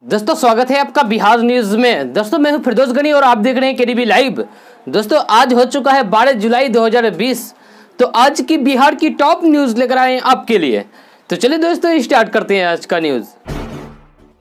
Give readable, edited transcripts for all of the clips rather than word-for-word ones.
दोस्तों स्वागत है आपका बिहार न्यूज में। दोस्तों मैं हूं फिरदौस गनी और आप देख रहे हैं केडीबी लाइव। दोस्तों आज हो चुका है 12 जुलाई 2020। तो आज की बिहार की टॉप न्यूज लेकर आए हैं आपके लिए। तो चलिए दोस्तों स्टार्ट करते हैं आज का न्यूज।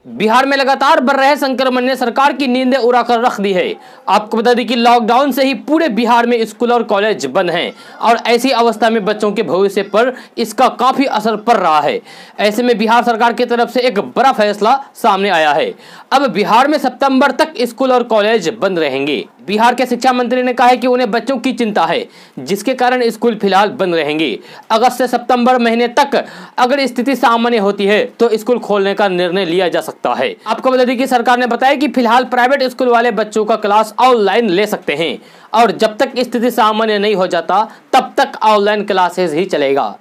बिहार में लगातार बढ़ रहे संक्रमण ने सरकार की नींदें उड़ाकर रख दी है। आपको बता दें कि लॉकडाउन से ही पूरे बिहार में स्कूल और कॉलेज बंद हैं और ऐसी अवस्था में बच्चों के भविष्य पर इसका काफी असर पड़ रहा है। ऐसे में बिहार सरकार की तरफ से एक बड़ा फैसला सामने आया है। अब बिहार में सितंबर तक स्कूल और कॉलेज बंद रहेंगे। बिहार के शिक्षा मंत्री ने कहा है कि उन्हें बच्चों की चिंता है, जिसके कारण स्कूल फिलहाल बंद रहेंगे। अगस्त से सितंबर महीने तक अगर स्थिति सामान्य होती है तो स्कूल खोलने का निर्णय लिया जा सकता है। आपको बता दें कि सरकार ने बताया कि फिलहाल प्राइवेट स्कूल वाले बच्चों का क्लास ऑनलाइन ले सकते हैं और जब तक स्थिति सामान्य नहीं हो जाता तब तक ऑनलाइन क्लासेस ही चलेगा।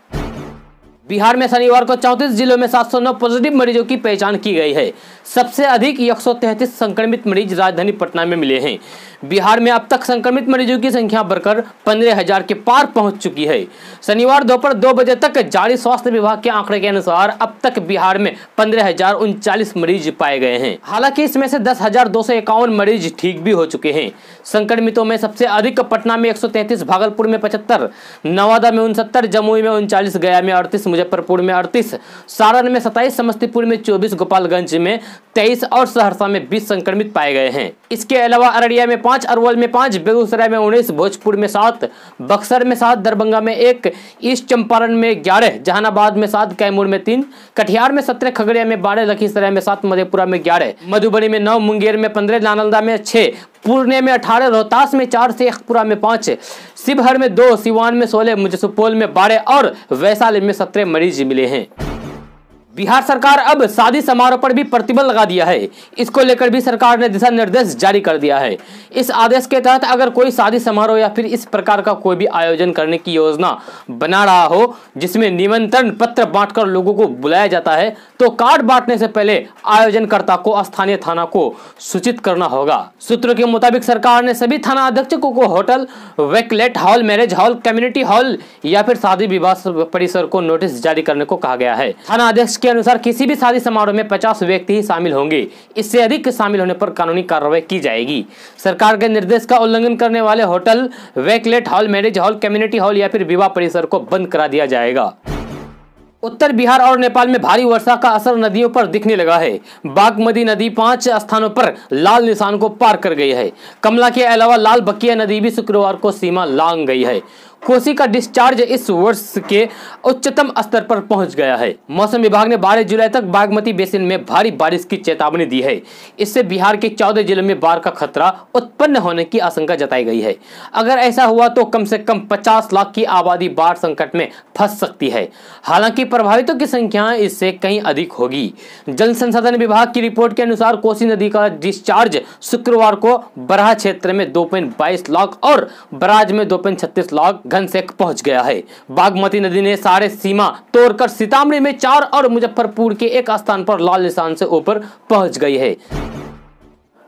बिहार में शनिवार को 34 जिलों में 709 पॉजिटिव मरीजों की पहचान की गई है। सबसे अधिक 133 संक्रमित मरीज राजधानी पटना में मिले हैं। बिहार में अब तक संक्रमित मरीजों की संख्या बढ़कर 15,000 के पार पहुंच चुकी है। शनिवार दोपहर 2 बजे तक जारी स्वास्थ्य विभाग के आंकड़े के अनुसार अब तक बिहार में 15,039 मरीज पाए गए हैं। हालांकि इसमें से 10,251 मरीज ठीक भी हो चुके हैं। संक्रमितों में सबसे अधिक पटना में 133, भागलपुर में 75, नवादा में 69, जमुई में 39, गया में 38, मुजफ्फरपुर में 38, सारण में 27, समस्तीपुर में 24, गोपालगंज में 23 और सहरसा में 20 संक्रमित पाए गए हैं। इसके अलावा अररिया में 5, अरवल में 5, बेगूसराय में 19, भोजपुर में 7, बक्सर में 7, दरभंगा में 1, ईस्ट चंपारण में 11, जहानाबाद में 7, कैमूर में 3, कटिहार में 17, खगड़िया में 12, लखीसराय में 7, मधेपुरा में 11, मधुबनी में 9, मुंगेर में 15, नालंदा में 6, पूर्णिया में 18, रोहतास में 4, शेखपुरा में 5, शिवहर में 2, सिवान में 16, सुपौल में 12 और वैशाली में 17 मरीज मिले हैं। बिहार सरकार अब शादी समारोह पर भी प्रतिबंध लगा दिया है। इसको लेकर भी सरकार ने दिशा निर्देश जारी कर दिया है। इस आदेश के तहत अगर कोई शादी समारोह या फिर इस प्रकार का कोई भी आयोजन करने की योजना बना रहा हो जिसमें निमंत्रण पत्र बांटकर लोगों को बुलाया जाता है तो कार्ड बांटने से पहले आयोजनकर्ता को स्थानीय थाना को सूचित करना होगा। सूत्रों के मुताबिक सरकार ने सभी थाना अधीक्षकों को होटल, वैकलेट hall, marriage hall, community hall या फिर शादी विवाह परिसर को नोटिस जारी करने को कहा गया है। थाना अध्यक्ष के अनुसार किसी भी शादी समारोह में 50 व्यक्ति ही शामिल होंगे। इससे अधिक शामिल होने पर कानूनी कार्रवाई की जाएगी। सरकार के निर्देश का उल्लंघन करने वाले होटल, वैकलेट hall, marriage hall, community hall या फिर विवाह परिसर को बंद करा दिया जाएगा। उत्तर बिहार और नेपाल में भारी वर्षा का असर नदियों पर दिखने लगा है। बागमती नदी 5 स्थानों पर लाल निशान को पार कर गई है। कमला के अलावा लाल बकिया नदी भी शुक्रवार को सीमा लांघ गई है। कोसी का डिस्चार्ज इस वर्ष के उच्चतम स्तर पर पहुंच गया है। मौसम विभाग ने 12 जुलाई तक बागमती बेसिन में भारी बारिश की चेतावनी दी है। इससे बिहार के 14 जिलों में बाढ़ का खतरा उत्पन्न होने की आशंका जताई गई है। अगर ऐसा हुआ तो कम से कम 50 लाख की आबादी बाढ़ संकट में फंस सकती है। हालांकि प्रभावितों की संख्या इससे कहीं अधिक होगी। जल संसाधन विभाग की रिपोर्ट के अनुसार कोसी नदी का डिस्चार्ज शुक्रवार को बरहा क्षेत्र में 2.22 लाख और बराज में 2.36 लाख घनसेक पहुंच गया है। बागमती नदी ने सारे सीमा तोड़कर सीतामढ़ी में 4 और मुजफ्फरपुर के एक स्थान पर लाल निशान से ऊपर पहुंच गई है।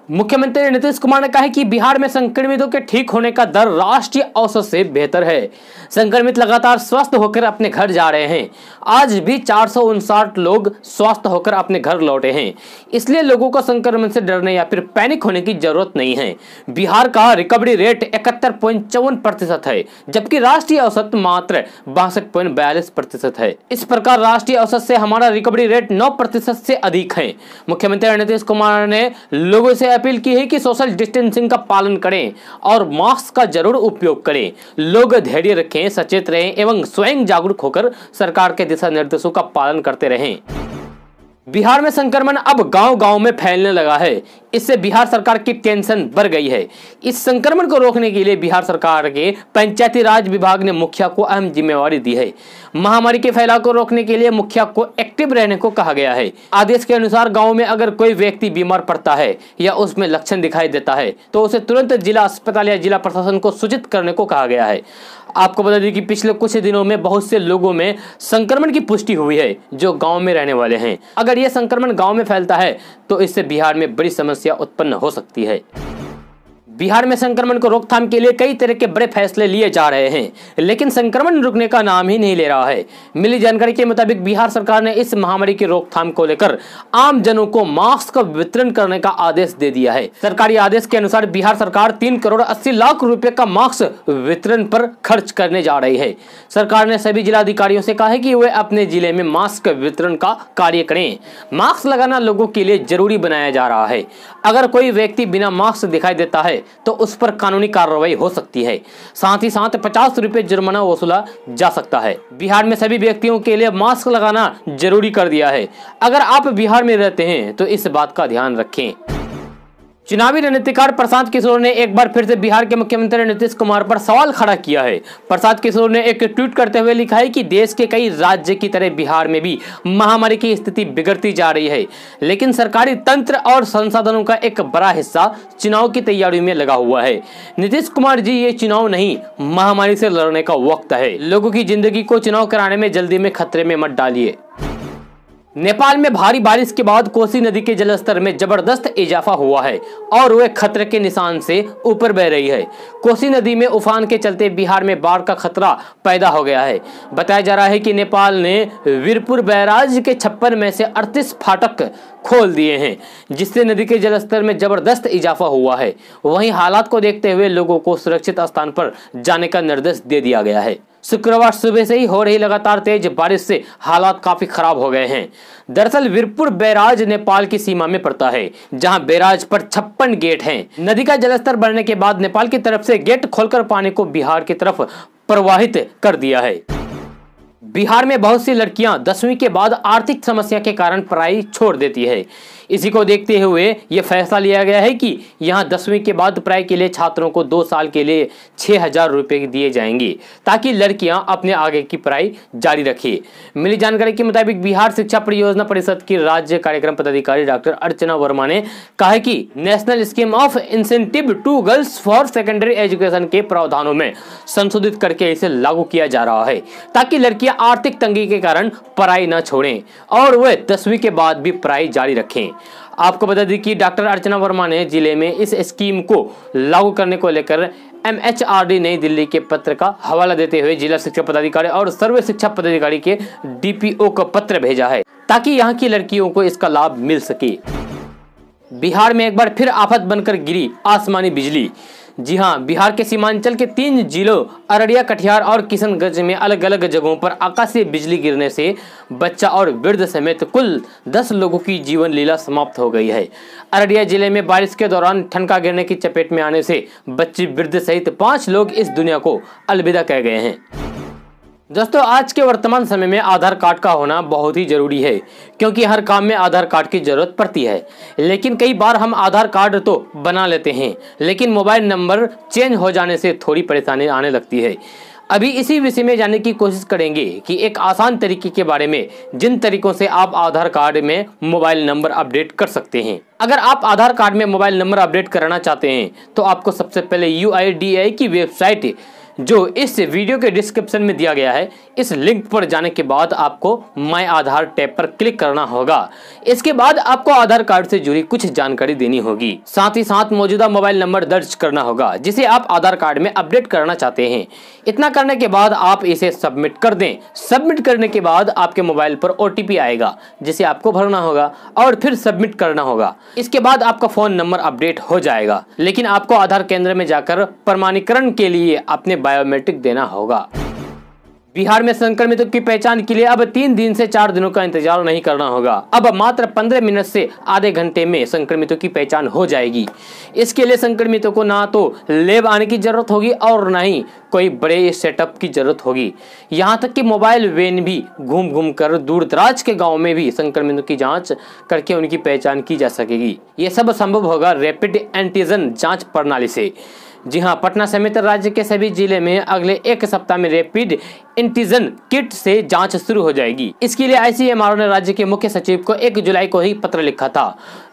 मुख्यमंत्री नीतीश कुमार ने कहा है कि बिहार में संक्रमितों के ठीक होने का दर राष्ट्रीय औसत से बेहतर है। संक्रमित लगातार स्वस्थ होकर अपने घर जा रहे हैं। आज भी 459 लोग स्वस्थ होकर अपने घर लौटे हैं। इसलिए लोगों को संक्रमण से डरने या फिर पैनिक होने की जरूरत नहीं है। बिहार का रिकवरी रेट 71.54% है, जबकि राष्ट्रीय औसत मात्र 62.42% है। इस प्रकार राष्ट्रीय औसत से हमारा रिकवरी रेट 9% से अधिक है। मुख्यमंत्री नीतीश कुमार ने लोगों से अपील की है कि सोशल डिस्टेंसिंग का पालन करें और मास्क का जरूर उपयोग करें। लोग धैर्य रखें, सचेत रहें एवं स्वयं जागरूक होकर सरकार के दिशा निर्देशों का पालन करते रहें। बिहार में संक्रमण अब गांव-गांव में फैलने लगा है। इससे बिहार सरकार की टेंशन बढ़ गई है। इस संक्रमण को रोकने के लिए बिहार सरकार के पंचायती राज विभाग ने मुखिया को अहम जिम्मेवारी दी है। महामारी के फैलाव को रोकने के लिए मुखिया को एक्टिव रहने को कहा गया है। आदेश के अनुसार गांव में अगर कोई व्यक्ति बीमार पड़ता है या उसमें लक्षण दिखाई देता है तो उसे तुरंत जिला अस्पताल या जिला प्रशासन को सूचित करने को कहा गया है। आपको बता दें कि पिछले कुछ दिनों में बहुत से लोगों में संक्रमण की पुष्टि हुई है जो गांव में रहने वाले हैं। अगर यह संक्रमण गांव में फैलता है तो इससे बिहार में बड़ी समस्या उत्पन्न हो सकती है। बिहार में संक्रमण को रोकथाम के लिए कई तरह के बड़े फैसले लिए जा रहे हैं, लेकिन संक्रमण रुकने का नाम ही नहीं ले रहा है। मिली जानकारी के मुताबिक बिहार सरकार ने इस महामारी की रोकथाम को लेकर आम जनों को मास्क का वितरण करने का आदेश दे दिया है। सरकारी आदेश के अनुसार बिहार सरकार 3 करोड़ 80 लाख रुपए का मास्क वितरण पर खर्च करने जा रही है। सरकार ने सभी जिलाधिकारियों से कहा है कि वे अपने जिले में मास्क वितरण का कार्य करें। मास्क लगाना लोगों के लिए जरूरी बनाया जा रहा है। अगर कोई व्यक्ति बिना मास्क दिखाई देता है तो उस पर कानूनी कार्रवाई हो सकती है। साथ ही साथ 50 रुपए जुर्माना वसूला जा सकता है। बिहार में सभी व्यक्तियों के लिए मास्क लगाना जरूरी कर दिया है। अगर आप बिहार में रहते हैं तो इस बात का ध्यान रखें। चुनावी रणनीतिकार प्रशांत किशोर ने एक बार फिर से बिहार के मुख्यमंत्री नीतीश कुमार पर सवाल खड़ा किया है। प्रशांत किशोर ने एक ट्वीट करते हुए लिखा है कि देश के कई राज्य की तरह बिहार में भी महामारी की स्थिति बिगड़ती जा रही है, लेकिन सरकारी तंत्र और संसाधनों का एक बड़ा हिस्सा चुनाव की तैयारी में लगा हुआ है। नीतीश कुमार जी, ये चुनाव नहीं, महामारी से लड़ने का वक्त है। लोगों की जिंदगी को चुनाव कराने में जल्दी में खतरे में मत डालिए। नेपाल में भारी बारिश के बाद कोसी नदी के जलस्तर में जबरदस्त इजाफा हुआ है और वह खतरे के निशान से ऊपर बह रही है। कोसी नदी में उफान के चलते बिहार में बाढ़ का खतरा पैदा हो गया है। बताया जा रहा है कि नेपाल ने वीरपुर बैराज के 56 में से 38 फाटक खोल दिए हैं, जिससे नदी के जलस्तर में जबरदस्त इजाफा हुआ है। वहीं हालात को देखते हुए लोगों को सुरक्षित स्थान पर जाने का निर्देश दे दिया गया है। शुक्रवार सुबह से ही हो रही लगातार तेज बारिश से हालात काफी खराब हो गए हैं। दरअसल वीरपुर बैराज नेपाल की सीमा में पड़ता है, जहां बैराज पर 56 गेट हैं। नदी का जलस्तर बढ़ने के बाद नेपाल की तरफ से गेट खोलकर पानी को बिहार की तरफ प्रवाहित कर दिया है। बिहार में बहुत सी लड़कियां 10वीं के बाद आर्थिक समस्या के कारण पढ़ाई छोड़ देती है। इसी को देखते हुए यह फैसला लिया गया है कि यहां 10वीं के बाद पढ़ाई के लिए छात्रों को 2 साल के लिए 6,000 रुपए दिए जाएंगे, ताकि लड़कियां अपने आगे की पढ़ाई जारी रखें। मिली जानकारी के मुताबिक बिहार शिक्षा परियोजना परिषद की राज्य कार्यक्रम पदाधिकारी डॉक्टर अर्चना वर्मा ने कहा है कि national scheme of incentive to girls for secondary education के प्रावधानों में संशोधित करके इसे लागू किया जा रहा है, ताकि लड़कियां आर्थिक तंगी के कारण पढ़ाई न छोड़ें और वे 10वीं के बाद भी पढ़ाई जारी रखें। आपको बता दें कि डॉक्टर अर्चना वर्मा ने जिले में इस स्कीम को लागू करने को लेकर MHRD नई दिल्ली के पत्र का हवाला देते हुए जिला शिक्षा पदाधिकारी और सर्व शिक्षा पदाधिकारी के DPO को पत्र भेजा है, ताकि यहां की लड़कियों को इसका लाभ मिल सके। बिहार में एक बार फिर आफत बनकर गिरी आसमानी बिजली। जी हां, बिहार के सीमांचल के 3 जिलों अररिया, कटिहार और किशनगंज में अलग अलग जगहों पर आकाशीय बिजली गिरने से बच्चा और वृद्ध समेत कुल 10 लोगों की जीवन लीला समाप्त हो गई है। अररिया जिले में बारिश के दौरान ठनका गिरने की चपेट में आने से बच्ची, वृद्ध सहित 5 लोग इस दुनिया को अलविदा कह गए हैं। दोस्तों, आज के वर्तमान समय में आधार कार्ड का होना बहुत ही जरूरी है, क्योंकि हर काम में आधार कार्ड की जरूरत पड़ती है। लेकिन कई बार हम आधार कार्ड तो बना लेते हैं, लेकिन मोबाइल नंबर चेंज हो जाने से थोड़ी परेशानी आने लगती है। अभी इसी विषय में जानने की कोशिश करेंगे कि एक आसान तरीके के बारे में, जिन तरीकों से आप आधार कार्ड में मोबाइल नंबर अपडेट कर सकते हैं। अगर आप आधार कार्ड में मोबाइल नंबर अपडेट कराना चाहते हैं तो आपको सबसे पहले UIDAI की वेबसाइट, जो इस वीडियो के डिस्क्रिप्शन में दिया गया है, इस लिंक पर जाने के बाद आपको माय आधार टैब पर क्लिक करना होगा। इसके बाद आपको आधार कार्ड से जुड़ी कुछ जानकारी देनी होगी। साथ ही साथ मौजूदा मोबाइल नंबर दर्ज करना होगा जिसे आप आधार कार्ड में अपडेट करना चाहते हैं। इतना करने के बाद आप इसे सबमिट कर दें। सबमिट करने के बाद आपके मोबाइल पर OTP आएगा, जिसे आपको भरना होगा और फिर सबमिट करना होगा। इसके बाद आपका फोन नंबर अपडेट हो जाएगा, लेकिन आपको आधार केंद्र में जाकर प्रमाणीकरण के लिए अपने बायोमेट्रिक देना होगा। बिहार में संक्रमितों की पहचान के लिए अब 3 दिन से 4 दिनों का इंतजार नहीं करना होगा। अब मात्र 15 मिनट से आधे घंटे में संक्रमितों की पहचान हो जाएगी। इसके लिए संक्रमितों को ना तो लैब आने की जरूरत होगी और ना ही कोई बड़े सेटअप की जरूरत होगी। यहाँ तक कि मोबाइल वैन भी घूम घूम कर दूर दराज के गाँव में भी संक्रमितों की जाँच करके उनकी पहचान की जा सकेगी। ये सब संभव होगा रैपिड एंटीजन जाँच प्रणाली से। जी हां, पटना समेत राज्य के सभी जिले में अगले 1 सप्ताह में रैपिड एंटीजन किट से जांच शुरू हो जाएगी। इसके लिए ICMR ने राज्य के मुख्य सचिव को 1 जुलाई को ही पत्र लिखा था।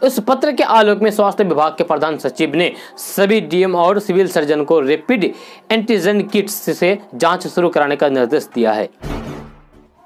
उस पत्र के आलोक में स्वास्थ्य विभाग के प्रधान सचिव ने सभी DM और सिविल सर्जन को रैपिड एंटीजन किट से जांच शुरू कराने का निर्देश दिया है।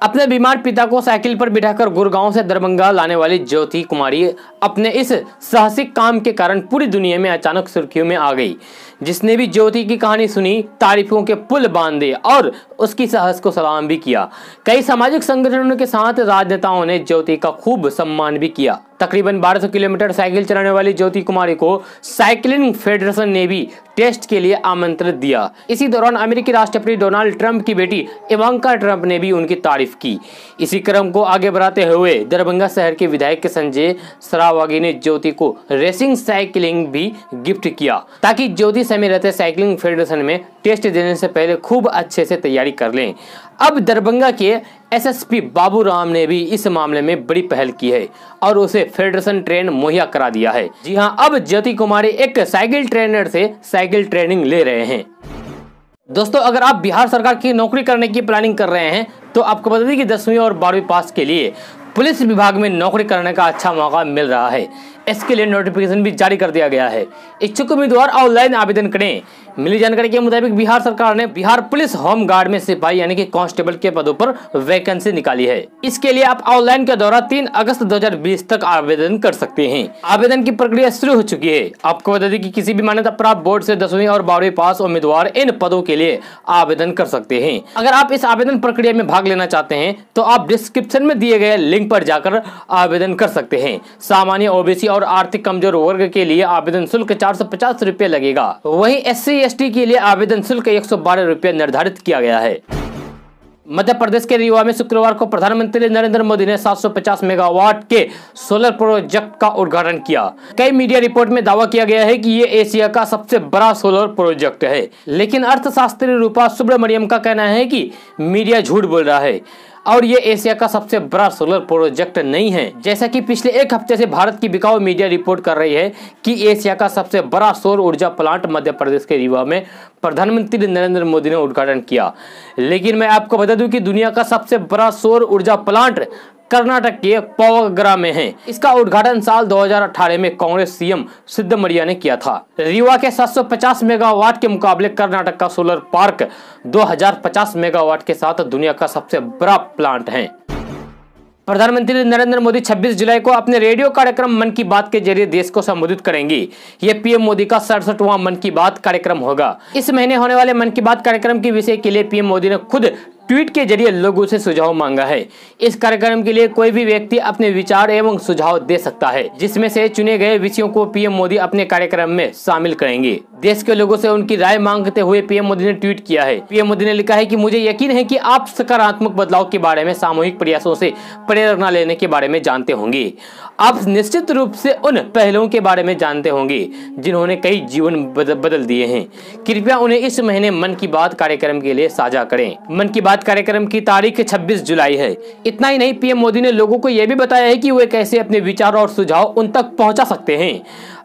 अपने बीमार पिता को साइकिल पर बिठाकर गुड़गांव से दरभंगा लाने वाली ज्योति कुमारी अपने इस साहसिक काम के कारण पूरी दुनिया में अचानक सुर्खियों में आ गई। जिसने भी ज्योति की कहानी सुनी, तारीफों के पुल बांधे और उसकी साहस को सलाम भी किया। कई सामाजिक संगठनों के साथ राजनेताओं ने ज्योति का खूब सम्मान भी किया। तकरीबन 1200 किलोमीटर साइकिल चलाने वाली ज्योति कुमारी को साइकिलिंग फेडरेशन ने भी टेस्ट के लिए आमंत्रित दिया। इसी दौरान अमेरिकी राष्ट्रपति डोनाल्ड ट्रंप की बेटी इवांका ट्रंप ने भी उनकी तारीफ की। इसी क्रम को आगे बढ़ाते हुए दरभंगा शहर के विधायक संजय सरावगी ने ज्योति को रेसिंग साइकिलिंग भी गिफ्ट किया, ताकि ज्योति समय रहते साइकिलिंग फेडरेशन में टेस्ट देने से पहले खूब अच्छे से तैयारी कर लें। अब दरभंगा के एसएसपी बाबूराम ने भी इस मामले में बड़ी पहल की है और उसे फेडरेशन ट्रेन मुहैया करा दिया है। जी हां, अब ज्योति कुमारी एक साइकिल ट्रेनर से साइकिल ट्रेनिंग ले रहे हैं। दोस्तों, अगर आप बिहार सरकार की नौकरी करने की प्लानिंग कर रहे हैं तो आपको बता दें कि 10वीं और 12वीं पास के लिए पुलिस विभाग में नौकरी करने का अच्छा मौका मिल रहा है। इसके लिए नोटिफिकेशन भी जारी कर दिया गया है। इच्छुक उम्मीदवार ऑनलाइन आवेदन करें। मिली जानकारी के मुताबिक बिहार सरकार ने बिहार पुलिस होम गार्ड में सिपाही यानी कि कांस्टेबल के पदों पर वैकेंसी निकाली है। इसके लिए आप ऑनलाइन के द्वारा 3 अगस्त 2020 तक आवेदन कर सकते हैं। आवेदन की प्रक्रिया शुरू हो चुकी है। आपको बता दें कि किसी भी मान्यता प्राप्त बोर्ड से 10वीं और 12वीं पास उम्मीदवार इन पदों के लिए आवेदन कर सकते हैं। अगर आप इस आवेदन प्रक्रिया में भाग लेना चाहते हैं तो आप डिस्क्रिप्शन में दिए गए लिंक पर जाकर आवेदन कर सकते हैं। सामान्य, ओबीसी और आर्थिक कमजोर वर्ग के लिए आवेदन शुल्क 450 रुपए लगेगा। वहीं SC/ST के लिए आवेदन शुल्क 112 रुपए निर्धारित किया गया है। मध्य प्रदेश के रीवा में शुक्रवार को प्रधानमंत्री नरेंद्र मोदी ने 750 मेगावाट के सोलर प्रोजेक्ट का उद्घाटन किया। कई मीडिया रिपोर्ट में दावा किया गया है कि ये एशिया का सबसे बड़ा सोलर प्रोजेक्ट है, लेकिन अर्थशास्त्री रूपा सुब्रमण्यम का कहना है कि मीडिया झूठ बोल रहा है और ये एशिया का सबसे बड़ा सोलर प्रोजेक्ट नहीं है। जैसा कि पिछले एक हफ्ते से भारत की बिकाऊ मीडिया रिपोर्ट कर रही है कि एशिया का सबसे बड़ा सौर ऊर्जा प्लांट मध्य प्रदेश के रीवा में प्रधानमंत्री नरेंद्र मोदी ने उद्घाटन किया। लेकिन मैं आपको बता दूं कि दुनिया का सबसे बड़ा सौर ऊर्जा प्लांट कर्नाटक के पवगरा में है। इसका उद्घाटन साल 2018 में कांग्रेस सीएम सिद्धमरिया ने किया था। रीवा के 750 मेगावाट के मुकाबले कर्नाटक का सोलर पार्क 2050 मेगावाट के साथ दुनिया का सबसे बड़ा प्लांट है। प्रधानमंत्री नरेंद्र मोदी 26 जुलाई को अपने रेडियो कार्यक्रम मन की बात के जरिए देश को संबोधित करेंगे। ये पीएम मोदी का 67वां मन की बात कार्यक्रम होगा। इस महीने होने वाले मन की बात कार्यक्रम के विषय के लिए पीएम मोदी ने खुद ट्वीट के जरिए लोगों से सुझाव मांगा है। इस कार्यक्रम के लिए कोई भी व्यक्ति अपने विचार एवं सुझाव दे सकता है, जिसमें से चुने गए विषयों को पीएम मोदी अपने कार्यक्रम में शामिल करेंगे। देश के लोगों से उनकी राय मांगते हुए पीएम मोदी ने ट्वीट किया है। पीएम मोदी ने लिखा है कि मुझे यकीन है कि आप सकारात्मक बदलाव के बारे में, सामूहिक प्रयासों से प्रेरणा लेने के बारे में जानते होंगे। आप निश्चित रूप से उन पहलुओं के बारे में जानते होंगे जिन्होंने कई जीवन बदल दिए हैं। कृपया उन्हें इस महीने मन की बात कार्यक्रम के लिए साझा करें। मन की बात कार्यक्रम की तारीख 26 जुलाई है। इतना ही नहीं, पीएम मोदी ने लोगों को यह भी बताया है कि वे कैसे अपने विचार और सुझाव उन तक पहुंचा सकते हैं।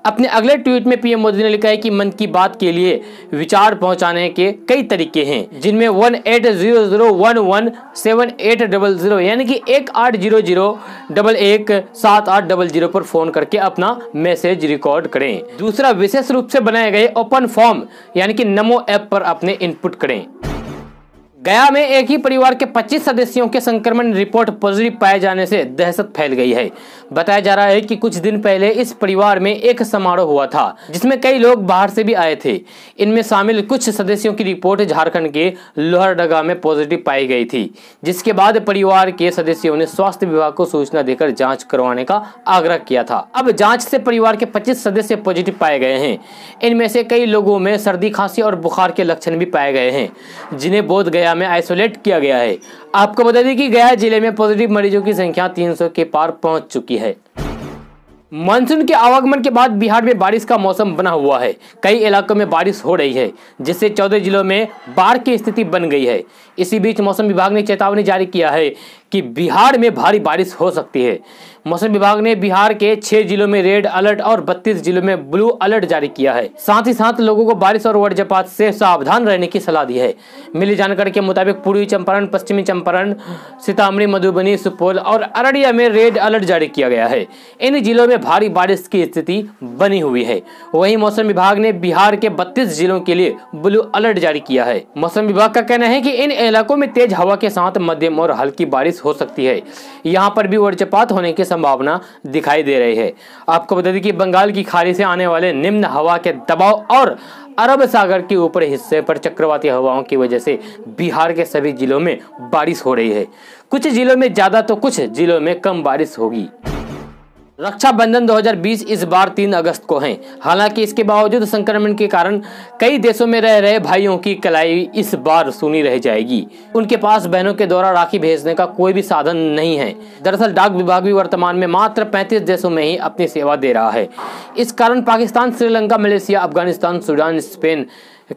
अपने अगले ट्वीट में पीएम मोदी ने लिखा है कि मन की बात के लिए विचार पहुंचाने के कई तरीके हैं, जिनमें 1800117800 यानी कि 1800117800 पर फोन करके अपना मैसेज रिकॉर्ड करें। दूसरा, विशेष रूप से बनाए गए ओपन फॉर्म यानी कि नमो ऐप पर अपने इनपुट करें। गया में एक ही परिवार के 25 सदस्यों के संक्रमण रिपोर्ट पॉजिटिव पाए जाने से दहशत फैल गई है। बताया जा रहा है कि कुछ दिन पहले इस परिवार में एक समारोह हुआ था, जिसमें कई लोग बाहर से भी आए थे। इनमें शामिल कुछ सदस्यों की रिपोर्ट झारखंड के लोहरदगा में पॉजिटिव पाई गई थी, जिसके बाद परिवार के सदस्यों ने स्वास्थ्य विभाग को सूचना देकर जाँच करवाने का आग्रह किया था। अब जाँच से परिवार के 25 सदस्य पॉजिटिव पाए गए हैं। इनमें से कई लोगों में सर्दी, खांसी और बुखार के लक्षण भी पाए गए हैं, जिन्हें बोधगया में आइसोलेट किया गया है। आपको बता दें कि गया जिले में पॉजिटिव मरीजों की संख्या 300 के पार पहुंच चुकी है। मानसून के आवागमन के बाद बिहार में बारिश का मौसम बना हुआ है। कई इलाकों में बारिश हो रही है, जिससे 14 जिलों में बाढ़ की स्थिति बन गई है। इसी बीच मौसम विभाग ने चेतावनी जारी किया है कि बिहार में भारी बारिश हो सकती है। मौसम विभाग ने बिहार के 6 जिलों में रेड अलर्ट और 32 जिलों में ब्लू अलर्ट जारी किया है। साथ ही साथ लोगों को बारिश और वज्रपात से सावधान रहने की सलाह दी है। मिली जानकारी के मुताबिक पूर्वी चंपारण, पश्चिमी चंपारण, सीतामढ़ी, मधुबनी, सुपौल और अररिया में रेड अलर्ट जारी किया गया है। इन जिलों में भारी बारिश की स्थिति बनी हुई है। वहीं मौसम विभाग ने बिहार के 32 जिलों के लिए ब्लू अलर्ट जारी किया है। मौसम विभाग का कहना है कि इन इलाकों में तेज हवा के साथ मध्यम और हल्की बारिश हो सकती है। यहाँ पर भी वज्रपात होने की संभावना दिखाई दे रही है। आपको बता दें कि बंगाल की खाड़ी से आने वाले निम्न हवा के दबाव और अरब सागर के ऊपरी हिस्से पर चक्रवाती हवाओं की वजह से बिहार के सभी जिलों में बारिश हो रही है। कुछ जिलों में ज्यादा तो कुछ जिलों में कम बारिश होगी। रक्षाबंधन 2020 इस बार 3 अगस्त को है। हालांकि इसके बावजूद संक्रमण के कारण कई देशों में रह रहे भाइयों की कलाई इस बार सुनी रह जाएगी। उनके पास बहनों के द्वारा राखी भेजने का कोई भी साधन नहीं है। दरअसल डाक विभाग भी वर्तमान में मात्र 35 देशों में ही अपनी सेवा दे रहा है। इस कारण Pakistan, Sri Lanka, Malaysia, Afghanistan, Sudan, Spain,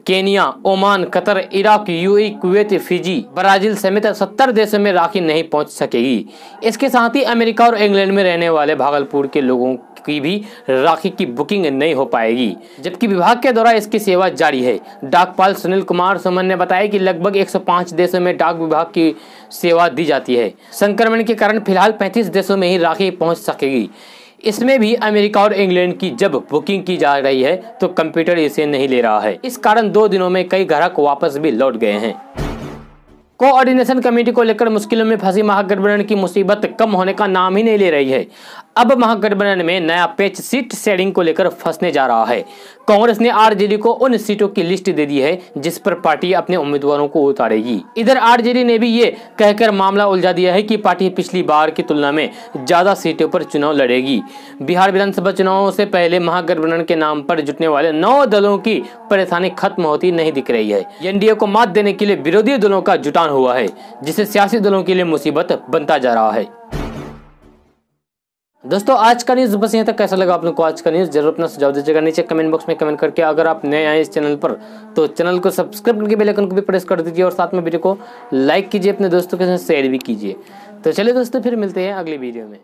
Kenya, Oman, Qatar, Iraq, UAE, Kuwait, Fiji, Brazil समेत 70 देशों में राखी नहीं पहुंच सकेगी। इसके साथ ही अमेरिका और इंग्लैंड में रहने वाले भागलपुर के लोगों की भी राखी की बुकिंग नहीं हो पाएगी, जबकि विभाग के द्वारा इसकी सेवा जारी है। डाकपाल सुनील कुमार सुमन ने बताया कि लगभग 105 देशों में डाक विभाग की सेवा दी जाती है। संक्रमण के कारण फिलहाल 35 देशों में ही राखी पहुंच सकेगी। इसमें भी अमेरिका और इंग्लैंड की जब बुकिंग की जा रही है तो कंप्यूटर इसे नहीं ले रहा है। इस कारण 2 दिनों में कई ग्राहक वापस भी लौट गए हैं। कोऑर्डिनेशन कमेटी को लेकर मुश्किलों में फंसी महागठबंधन की मुसीबत कम होने का नाम ही नहीं ले रही है। अब महागठबंधन में नया पेच सीट शेयरिंग को लेकर फंसने जा रहा है। कांग्रेस ने आरजेडी को उन सीटों की लिस्ट दे दी है जिस पर पार्टी अपने उम्मीदवारों को उतारेगी। इधर आरजेडी ने भी ये कहकर मामला उलझा दिया है कि पार्टी पिछली बार की तुलना में ज्यादा सीटों पर चुनाव लड़ेगी। बिहार विधानसभा चुनावों से पहले महागठबंधन के नाम पर जुटने वाले 9 दलों की परेशानी खत्म होती नहीं दिख रही है। एनडीए को मात देने के लिए विरोधी दलों का जुटान हुआ है, जिससे सियासी दलों के लिए मुसीबत बनता जा रहा है। दोस्तों आज का न्यूज़ बस यहाँ तक। कैसा लगा आप लोग को आज का न्यूज़? जरूर अपना सुझाव दीजिएगा नीचे कमेंट बॉक्स में कमेंट करके। अगर आप नए आए इस चैनल पर तो चैनल को सब्सक्राइब करके बेल आइकन को भी प्रेस कर दीजिए और साथ में वीडियो को लाइक कीजिए, अपने दोस्तों के साथ शेयर भी कीजिए। तो चलिए दोस्तों फिर मिलते हैं अगली वीडियो में।